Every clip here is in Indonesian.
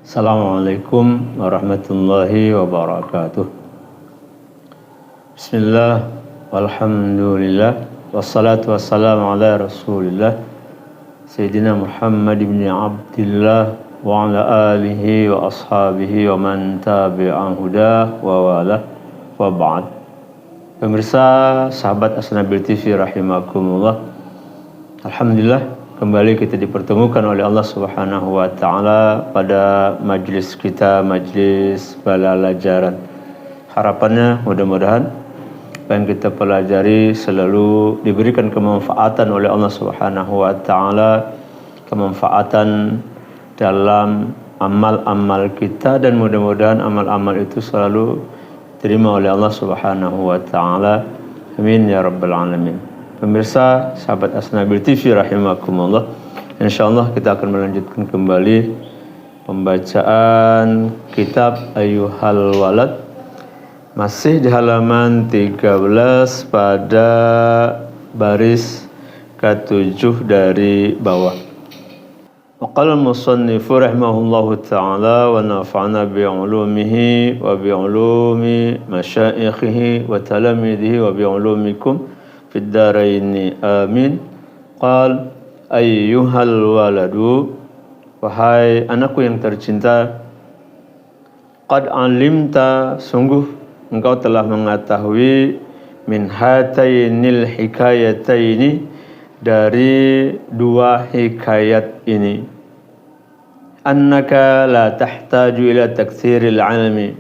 Assalamualaikum warahmatullahi wabarakatuh. Bismillah, walhamdulillah, wassalatu wassalamu ala rasulillah Sayyidina Muhammad ibn Abdillah wa ala alihi wa ashabihi wa man tabi'an huda wa wala wa ba'd. Pemirsa sahabat Asnabil TV rahimakumullah, alhamdulillah kembali kita dipertemukan oleh Allah Subhanahu wa taala pada majlis kita, majlis Balalajaran. Harapannya mudah-mudahan apa yang kita pelajari selalu diberikan kemanfaatan oleh Allah Subhanahu wa taala, kemanfaatan dalam amal-amal kita, dan mudah-mudahan amal-amal itu selalu diterima oleh Allah Subhanahu wa taala. Amin ya rabbal alamin. Pemirsa sahabat Asnabil TV rahimakumullah, insyaallah kita akan melanjutkan kembali pembacaan kitab Ayyuhal Walad, masih di halaman 13 pada baris ke-7 dari bawah. Qala al-musannifu rahimahullahu ta'ala wa nafa'ana bi'ulumihi wa bi'ulumi masyaikhihi wa talamidihi wa bi'ulumikum fid daraini amin. Qal ayyuhal waladu, wahai anakku yang tercinta, qad alimta, sungguh engkau telah mengetahui, min hatainil hikayataini, dari dua hikayat ini, annaka la tahtaju ila taktsiril ilmi,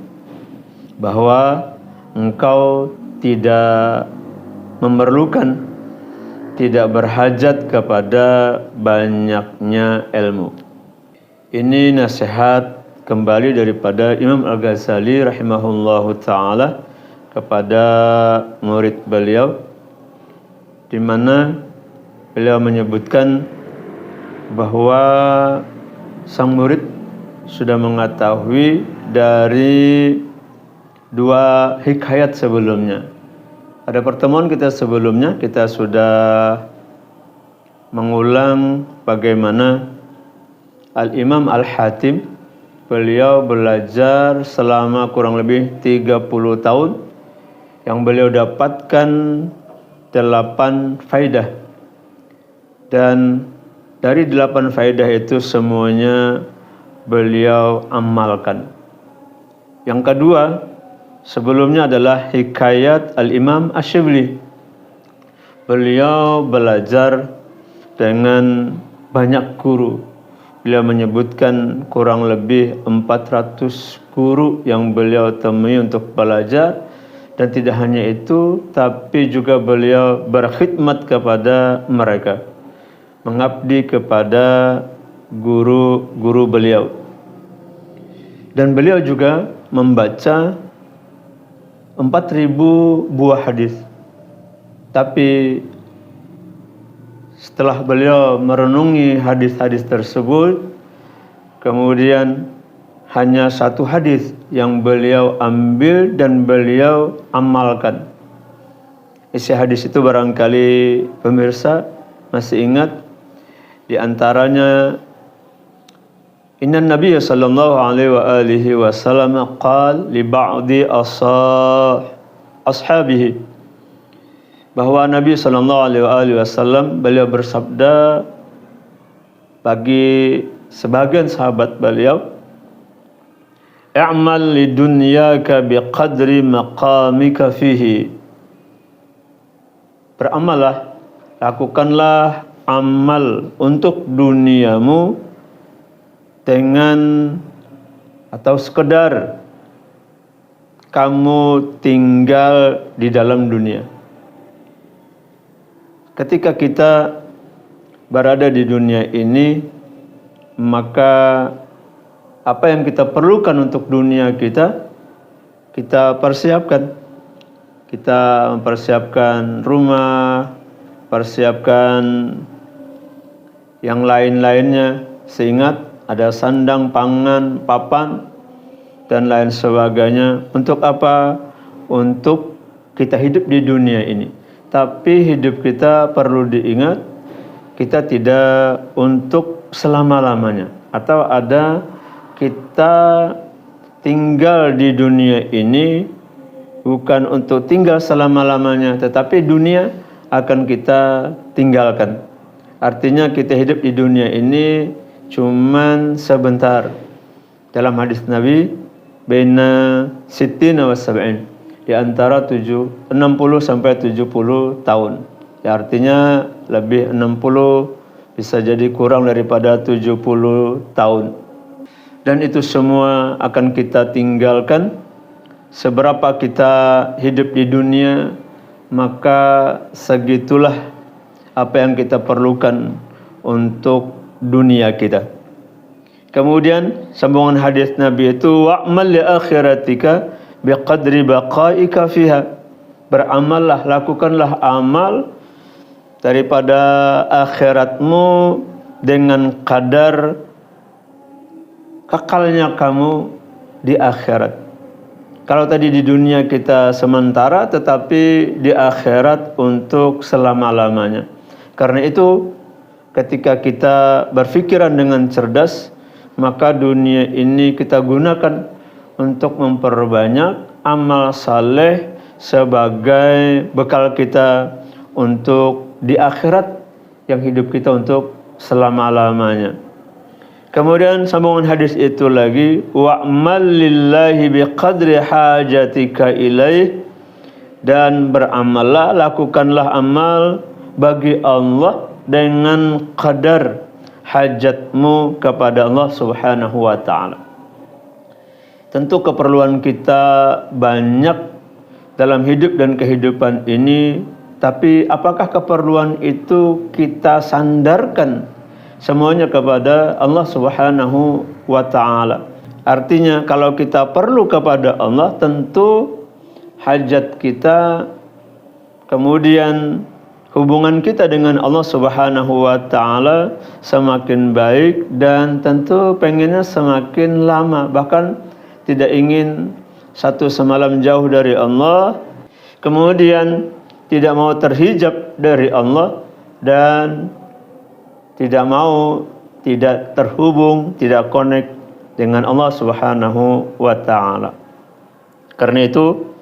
bahwa engkau tidak memerlukan, tidak berhajat kepada banyaknya ilmu. Ini nasihat kembali daripada Imam Al-Ghazali rahimahullahu ta'ala kepada murid beliau, di mana beliau menyebutkan bahwa sang murid sudah mengetahui dari dua hikayat sebelumnya. Pada pertemuan kita sebelumnya, kita sudah mengulang bagaimana Al-Imam Al-Hatim, beliau belajar selama kurang lebih 30 tahun, yang beliau dapatkan 8 faidah. Dan dari 8 faidah itu semuanya beliau amalkan. Yang kedua, sebelumnya adalah hikayat Al-Imam Asyibli. Beliau belajar dengan banyak guru. Beliau menyebutkan kurang lebih 400 guru yang beliau temui untuk belajar. Dan tidak hanya itu, tapi juga beliau berkhidmat kepada mereka, mengabdi kepada guru-guru beliau. Dan beliau juga membaca 4.000 buah hadis. Tapi setelah beliau merenungi hadis-hadis tersebut, kemudian hanya 1 hadis yang beliau ambil dan beliau amalkan. Isi hadis itu barangkali pemirsa masih ingat, di antaranya Inna Nabiya sallallahu alaihi wa alihi wasallam qala li ba'di ashabihi, bahwa Nabi sallallahu alaihi wa alihi wasallam beliau bersabda bagi sebagian sahabat beliau, i'mal lidunyaka biqadri maqamika fihi, beramallah, lakukanlah amal untuk duniamu dengan atau sekedar kamu tinggal di dalam dunia. Ketika kita berada di dunia ini, maka apa yang kita perlukan untuk dunia kita, kita persiapkan. Kita mempersiapkan rumah, persiapkan yang lain-lainnya, seingat ada sandang, pangan, papan, dan lain sebagainya. Untuk apa? Untuk kita hidup di dunia ini. Tapi hidup kita perlu diingat, kita tidak untuk selama-lamanya. Atau ada kita tinggal di dunia ini bukan untuk tinggal selama-lamanya, tetapi dunia akan kita tinggalkan. Artinya kita hidup di dunia ini cuman sebentar. Dalam hadis Nabi, baina sittina wa sab'in, di antara 60 sampai 70 tahun. Ya, artinya lebih 60, bisa jadi kurang daripada 70 tahun. Dan itu semua akan kita tinggalkan. Seberapa kita hidup di dunia, maka segitulah apa yang kita perlukan untuk dunia kita. Kemudian sambungan hadis Nabi itu, wa'mal li akhiratika biqadri baqaika fiha. Beramallah, lakukanlah amal daripada akhiratmu dengan kadar kekalnya kamu di akhirat. Kalau tadi di dunia kita sementara, tetapi di akhirat untuk selama-lamanya. Karena itu, ketika kita berpikiran dengan cerdas, maka dunia ini kita gunakan untuk memperbanyak amal saleh sebagai bekal kita untuk di akhirat yang hidup kita untuk selama-lamanya. Kemudian sambungan hadis itu lagi, wa'mal lillahi biqadri hajatika ilaih, dan beramallah, lakukanlah amal bagi Allah dengan kadar hajatmu kepada Allah Subhanahu wa ta'ala. Tentu keperluan kita banyak dalam hidup dan kehidupan ini, tapi apakah keperluan itu kita sandarkan semuanya kepada Allah Subhanahu wa ta'ala? Artinya kalau kita perlu kepada Allah, tentu hajat kita, kemudian hubungan kita dengan Allah Subhanahu wa ta'ala semakin baik, dan tentu pengennya semakin lama, bahkan tidak ingin satu semalam jauh dari Allah, kemudian tidak mau terhijab dari Allah, dan tidak mau tidak terhubung, tidak connect dengan Allah Subhanahu wa ta'ala. Karena itu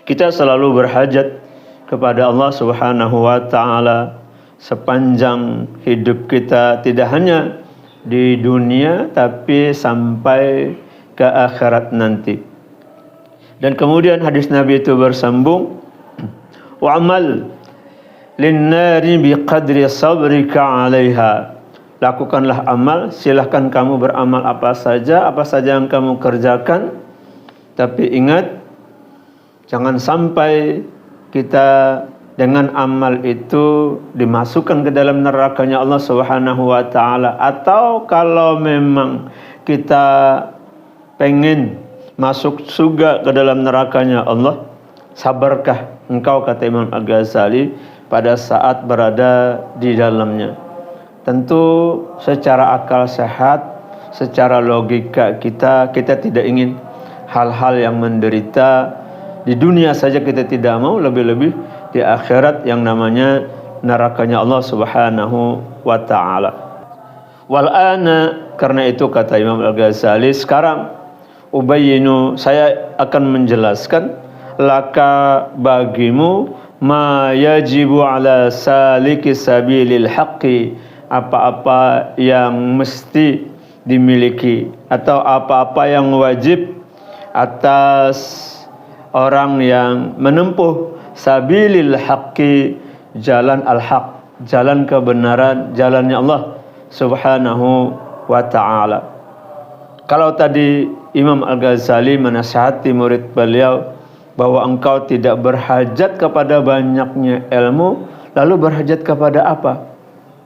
kita selalu berhajat kepada Allah Subhanahu wa ta'ala sepanjang hidup kita, tidak hanya di dunia tapi sampai ke akhirat nanti. Dan kemudian hadis Nabi itu bersambung, wa'amal linnari biqadri sabrika 'alaiha. Lakukanlah amal, silahkan kamu beramal apa saja yang kamu kerjakan, tapi ingat, jangan sampai kita dengan amal itu dimasukkan ke dalam nerakanya Allah Subhanahu wa ta'ala. Atau kalau memang kita pengen masuk surga ke dalam nerakanya Allah, sabarkah engkau, kata Imam Al-Ghazali, pada saat berada di dalamnya. Tentu secara akal sehat, secara logika kita tidak ingin hal-hal yang menderita di dunia saja, kita tidak mau, lebih-lebih di akhirat yang namanya nerakanya Allah Subhanahu wa ta'ala. Wal ana, karena itu kata Imam Al-Ghazali, sekarang ubayyinu, saya akan menjelaskan, laka, bagimu, ma yajibu ala saliki sabilil haqqi, apa-apa yang mesti dimiliki atau apa-apa yang wajib atas orang yang menempuh sabilil haqqi, jalan al-haq, jalan kebenaran, jalannya Allah Subhanahu wa ta'ala. Kalau tadi Imam Al-Ghazali menasihati murid beliau bahwa engkau tidak berhajat kepada banyaknya ilmu, lalu berhajat kepada apa?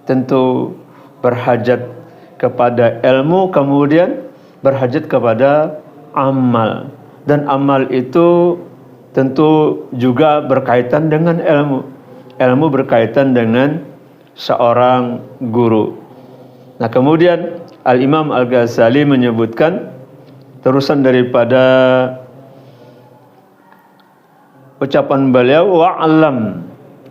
Tentu berhajat kepada ilmu, kemudian berhajat kepada amal. Dan amal itu tentu juga berkaitan dengan ilmu. Ilmu berkaitan dengan seorang guru. Nah, kemudian Al-Imam Al-Ghazali menyebutkan terusan daripada ucapan beliau, wa'alam,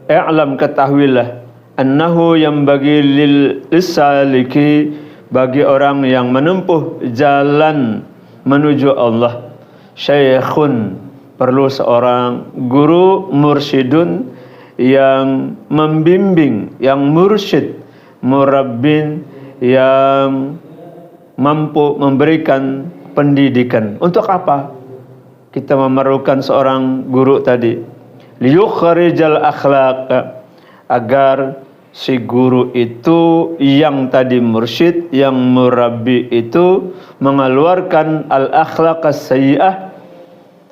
i'lam, ketahuilah, annahu yang bagi lil saliki, bagi orang yang menempuh jalan menuju Allah. Syekhun, perlu seorang guru, mursyidun, yang membimbing, yang mursyid, murabbin, yang mampu memberikan pendidikan. Untuk apa kita memerlukan seorang guru tadi? Liyukhrijal akhlaq, agar si guru itu yang tadi mursyid, yang murabbi itu mengeluarkan al-akhlaq as-sayyi'ah,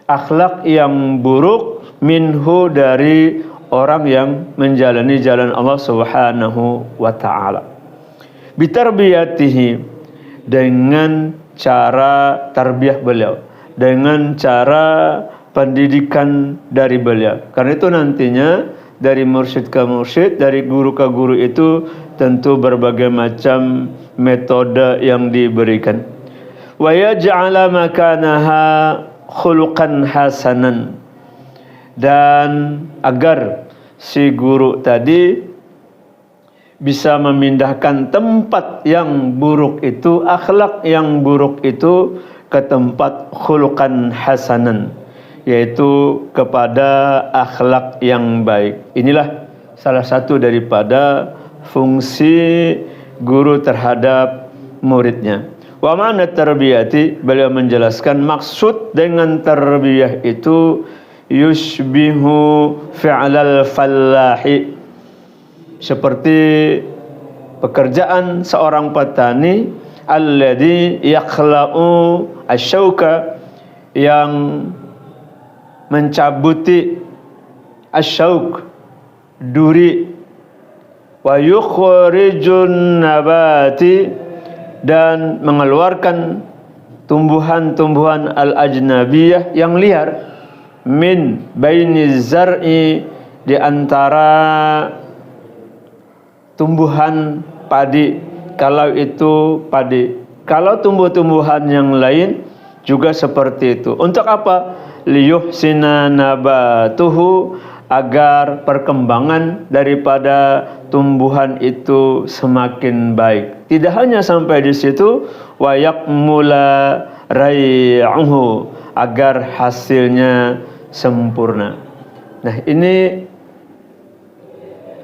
akhlak yang buruk, minhu, dari orang yang menjalani jalan Allah Subhanahu wa ta'ala. Bitarbiyatihi, dengan cara tarbiyah beliau, dengan cara pendidikan dari beliau. Karena itu nantinya dari mursyid ke mursyid, dari guru ke guru itu tentu berbagai macam metode yang diberikan. Wa yaj'ala makanaha khuluqan hasanan, dan agar si guru tadi bisa memindahkan tempat yang buruk itu, akhlak yang buruk itu, ke tempat khuluqan hasanan, yaitu kepada akhlak yang baik. Inilah salah satu daripada fungsi guru terhadap muridnya. Wa ma'na tarbiyati, beliau menjelaskan maksud dengan tarbiyah itu yushbihu fi'lal fallahi, seperti pekerjaan seorang petani, alladhi yakhla'u asyauka, yang mencabuti asyauk, duri, wa yukhrijun nabati, dan mengeluarkan tumbuhan-tumbuhan al-ajnabiyah yang liar, min baini zar'i, di antara tumbuhan padi, kalau itu padi. Kalau tumbuh-tumbuhan yang lain juga seperti itu. Untuk apa? Liyuhsina nabatuhu, agar perkembangan daripada tumbuhan itu semakin baik. Tidak hanya sampai di situ, wa yakmula rai'uhu, agar hasilnya sempurna. Nah, ini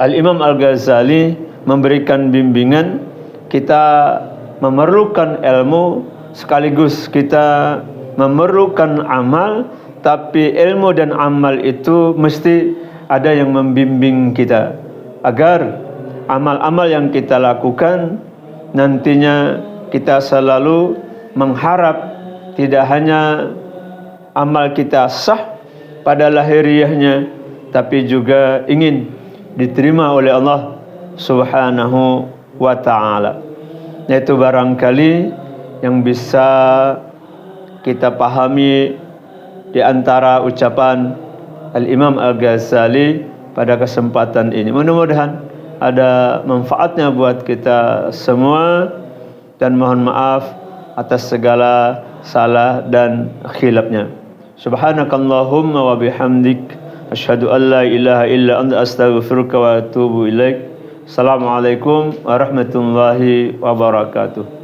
Al-Imam Al-Ghazali memberikan bimbingan. Kita memerlukan ilmu, sekaligus kita memerlukan amal, tapi ilmu dan amal itu mesti ada yang membimbing kita, agar amal-amal yang kita lakukan nantinya kita selalu mengharap tidak hanya amal kita sah pada lahiriahnya, tapi juga ingin diterima oleh Allah Subhanahu wa ta'ala. Yaitu barangkali yang bisa kita pahami di antara ucapan Al-Imam Al-Ghazali pada kesempatan ini. Mudah-mudahan ada manfaatnya buat kita semua, dan mohon maaf atas segala salah dan khilafnya. Subhanakallahumma wa bihamdik, asyhadu an la ilaha illa anta, astaghfiruka wa atubu ilaik. Assalamualaikum warahmatullahi wabarakatuh.